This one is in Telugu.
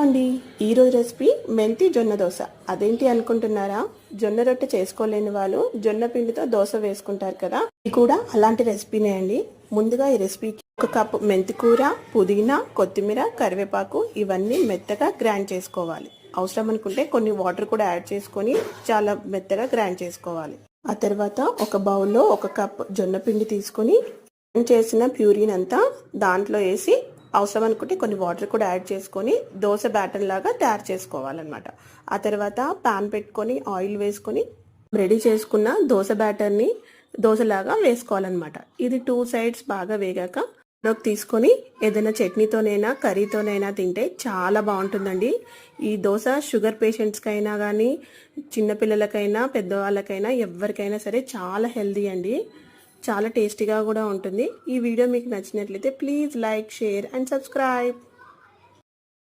అండి ఈరోజు రెసిపీ మెంతి జొన్న దోశ. అదేంటి అనుకుంటున్నారా? జొన్న రొట్టె చేసుకోలేని వాళ్ళు జొన్న పిండితో దోశ వేసుకుంటారు కదా, ఇది కూడా అలాంటి రెసిపీనే అండి. ముందుగా ఈ రెసిపీకి 1 కప్పు మెంతి కూర, పుదీనా, కొత్తిమీర, కరివేపాకు ఇవన్నీ మెత్తగా గ్రైండ్ చేసుకోవాలి. అవసరం అనుకుంటే కొన్ని వాటర్ కూడా యాడ్ చేసుకొని చాలా మెత్తగా గ్రైండ్ చేసుకోవాలి. ఆ తర్వాత ఒక బౌల్లో 1 కప్ జొన్న పిండి తీసుకొని చేసిన ప్యూరీని అంతా దాంట్లో వేసి అవసరం అనుకుంటే కొన్ని వాటర్ కూడా యాడ్ చేసుకొని దోశ బ్యాటర్ లాగా తయారు చేసుకోవాలన్నమాట. ఆ తర్వాత పాన్ పెట్టుకొని ఆయిల్ వేసుకొని రెడీ చేసుకున్న దోశ బ్యాటర్ని దోశలాగా వేసుకోవాలన్నమాట. ఇది 2 సైడ్స్ బాగా వేగాక తీసుకొని ఏదైనా చట్నీతోనైనా కర్రీతోనైనా తింటే చాలా బాగుంటుందండి. ఈ దోశ షుగర్ పేషెంట్స్కైనా కానీ చిన్నపిల్లలకైనా పెద్దవాళ్ళకైనా ఎవరికైనా సరే చాలా హెల్దీ అండి. చాలా టేస్టీగా కూడా ఉంటుంది. ఈ వీడియో మీకు నచ్చినట్లయితే please like, share and subscribe.